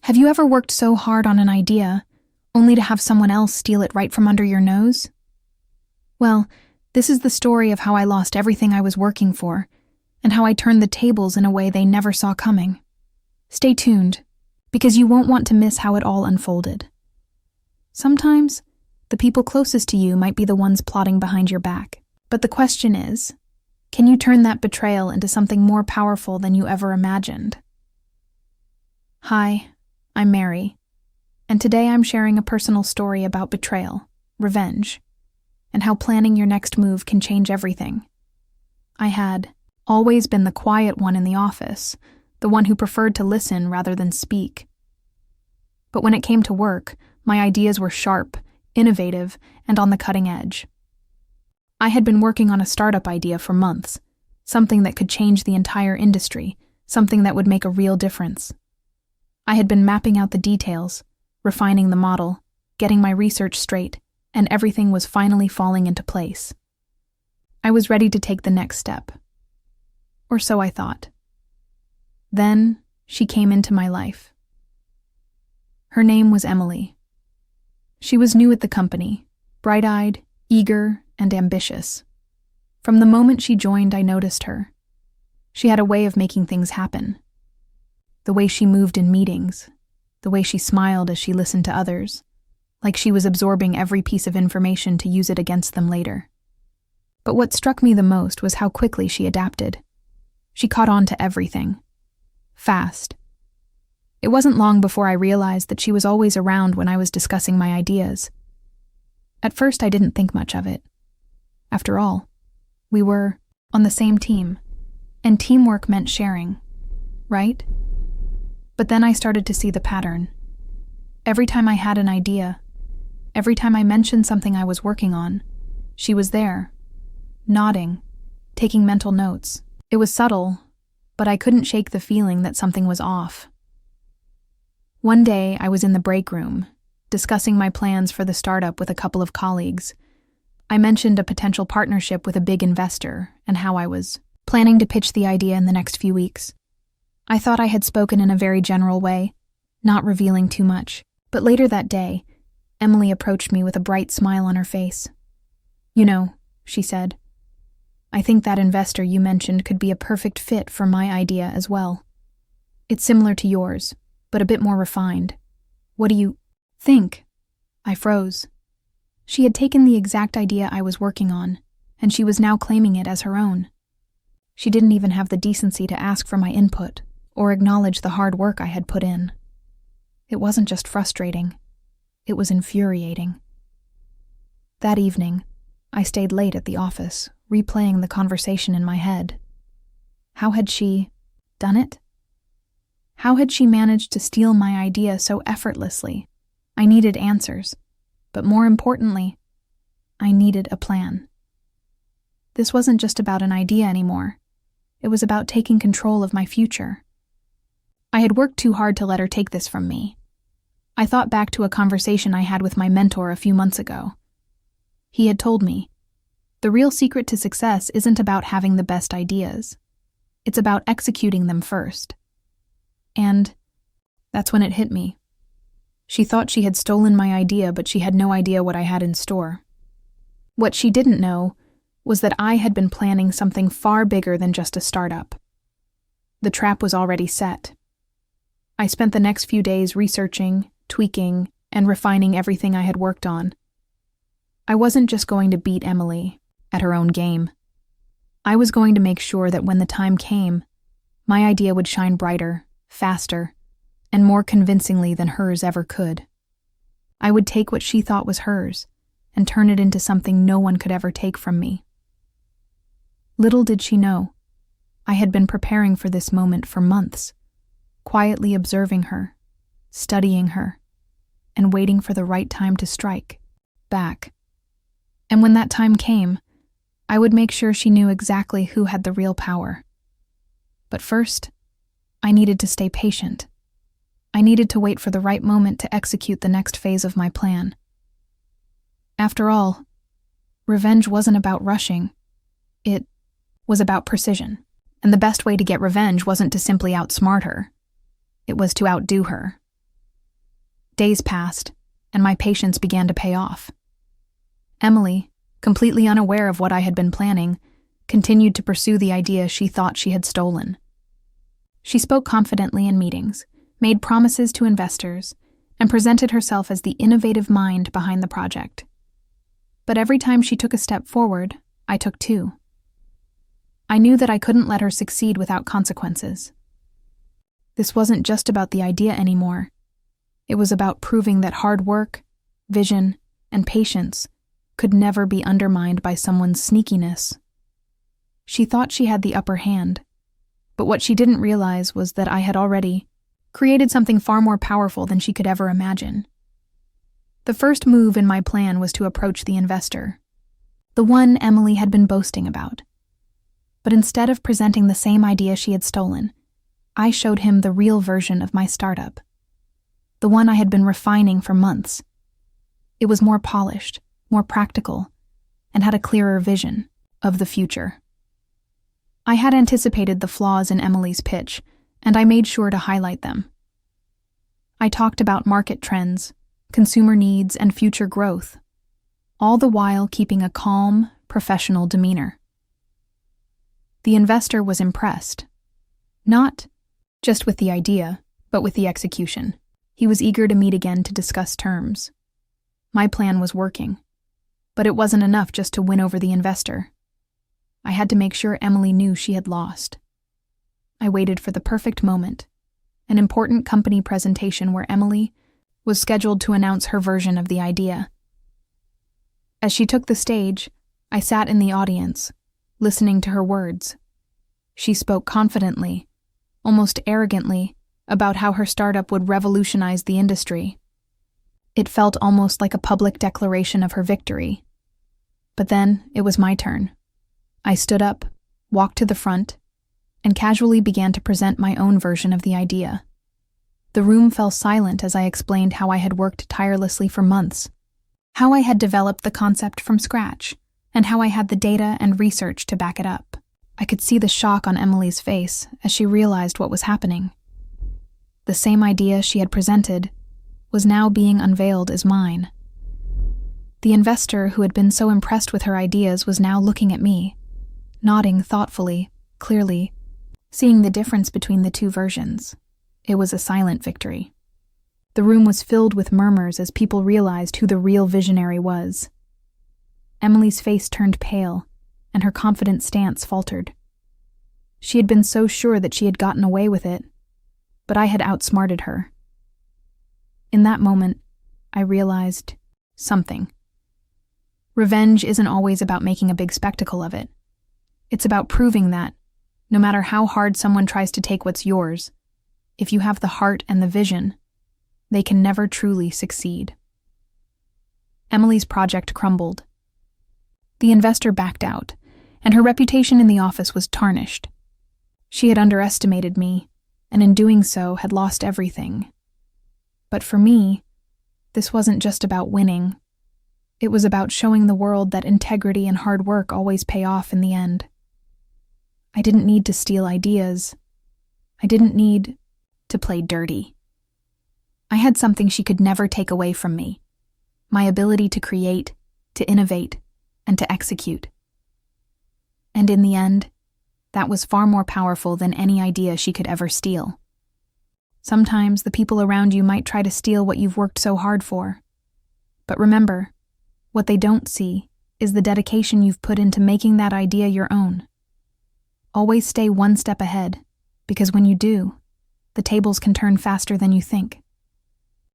Have you ever worked so hard on an idea, only to have someone else steal it right from under your nose? Well, this is the story of how I lost everything I was working for, and how I turned the tables in a way they never saw coming. Stay tuned, because you won't want to miss how it all unfolded. Sometimes, the people closest to you might be the ones plotting behind your back. But the question is, can you turn that betrayal into something more powerful than you ever imagined? Hi, I'm Mary, and today I'm sharing a personal story about betrayal, revenge, and how planning your next move can change everything. I had always been the quiet one in the office, the one who preferred to listen rather than speak. But when it came to work, my ideas were sharp, innovative, and on the cutting edge. I had been working on a startup idea for months, something that could change the entire industry, something that would make a real difference. I had been mapping out the details, refining the model, getting my research straight, and everything was finally falling into place. I was ready to take the next step. Or so I thought. Then, she came into my life. Her name was Emily. She was new at the company, bright-eyed, eager, and ambitious. From the moment she joined, I noticed her. She had a way of making things happen. The way she moved in meetings, the way she smiled as she listened to others, like she was absorbing every piece of information to use it against them later. But what struck me the most was how quickly she adapted. She caught on to everything. Fast. It wasn't long before I realized that she was always around when I was discussing my ideas. At first, I didn't think much of it. After all, we were on the same team, and teamwork meant sharing, right? But then I started to see the pattern. Every time I had an idea, every time I mentioned something I was working on, she was there, nodding, taking mental notes. It was subtle, but I couldn't shake the feeling that something was off. One day, I was in the break room, discussing my plans for the startup with a couple of colleagues. I mentioned a potential partnership with a big investor and how I was planning to pitch the idea in the next few weeks. I thought I had spoken in a very general way, not revealing too much. But later that day, Emily approached me with a bright smile on her face. "You know," she said, "I think that investor you mentioned could be a perfect fit for my idea as well. It's similar to yours, but a bit more refined. What do you think?" I froze. She had taken the exact idea I was working on, and she was now claiming it as her own. She didn't even have the decency to ask for my input or acknowledge the hard work I had put in. It wasn't just frustrating, it was infuriating. That evening, I stayed late at the office, replaying the conversation in my head. How had she done it? How had she managed to steal my idea so effortlessly? I needed answers, but more importantly, I needed a plan. This wasn't just about an idea anymore. It was about taking control of my future. I had worked too hard to let her take this from me. I thought back to a conversation I had with my mentor a few months ago. He had told me, the real secret to success isn't about having the best ideas. It's about executing them first. And that's when it hit me. She thought she had stolen my idea, but she had no idea what I had in store. What she didn't know was that I had been planning something far bigger than just a startup. The trap was already set. I spent the next few days researching, tweaking, and refining everything I had worked on. I wasn't just going to beat Emily at her own game. I was going to make sure that when the time came, my idea would shine brighter, faster, and more convincingly than hers ever could. I would take what she thought was hers and turn it into something no one could ever take from me. Little did she know, I had been preparing for this moment for months, quietly observing her, studying her, and waiting for the right time to strike back. And when that time came, I would make sure she knew exactly who had the real power. But first, I needed to stay patient. I needed to wait for the right moment to execute the next phase of my plan. After all, revenge wasn't about rushing. It was about precision. And the best way to get revenge wasn't to simply outsmart her. It was to outdo her. Days passed, and my patience began to pay off. Emily, completely unaware of what I had been planning, continued to pursue the idea she thought she had stolen. She spoke confidently in meetings, made promises to investors, and presented herself as the innovative mind behind the project. But every time she took a step forward, I took two. I knew that I couldn't let her succeed without consequences. This wasn't just about the idea anymore. It was about proving that hard work, vision, and patience could never be undermined by someone's sneakiness. She thought she had the upper hand, but what she didn't realize was that I had already created something far more powerful than she could ever imagine. The first move in my plan was to approach the investor, the one Emily had been boasting about. But instead of presenting the same idea she had stolen, I showed him the real version of my startup, the one I had been refining for months. It was more polished, more practical, and had a clearer vision of the future. I had anticipated the flaws in Emily's pitch, and I made sure to highlight them. I talked about market trends, consumer needs, and future growth, all the while keeping a calm, professional demeanor. The investor was impressed, not just with the idea, but with the execution. He was eager to meet again to discuss terms. My plan was working, but it wasn't enough just to win over the investor. I had to make sure Emily knew she had lost. I waited for the perfect moment, an important company presentation where Emily was scheduled to announce her version of the idea. As she took the stage, I sat in the audience, listening to her words. She spoke confidently, almost arrogantly, about how her startup would revolutionize the industry. It felt almost like a public declaration of her victory. But then it was my turn. I stood up, walked to the front, and casually began to present my own version of the idea. The room fell silent as I explained how I had worked tirelessly for months, how I had developed the concept from scratch, and how I had the data and research to back it up. I could see the shock on Emily's face as she realized what was happening. The same idea she had presented was now being unveiled as mine. The investor who had been so impressed with her ideas was now looking at me, nodding thoughtfully, clearly, seeing the difference between the two versions. It was a silent victory. The room was filled with murmurs as people realized who the real visionary was. Emily's face turned pale, and her confident stance faltered. She had been so sure that she had gotten away with it, but I had outsmarted her. In that moment, I realized something. Revenge isn't always about making a big spectacle of it. It's about proving that, no matter how hard someone tries to take what's yours, if you have the heart and the vision, they can never truly succeed. Emily's project crumbled. The investor backed out, and her reputation in the office was tarnished. She had underestimated me, and in doing so had lost everything. But for me, this wasn't just about winning. It was about showing the world that integrity and hard work always pay off in the end. I didn't need to steal ideas. I didn't need to play dirty. I had something she could never take away from me: my ability to create, to innovate, and to execute. And in the end, that was far more powerful than any idea she could ever steal. Sometimes the people around you might try to steal what you've worked so hard for. But remember, what they don't see is the dedication you've put into making that idea your own. Always stay one step ahead, because when you do, the tables can turn faster than you think.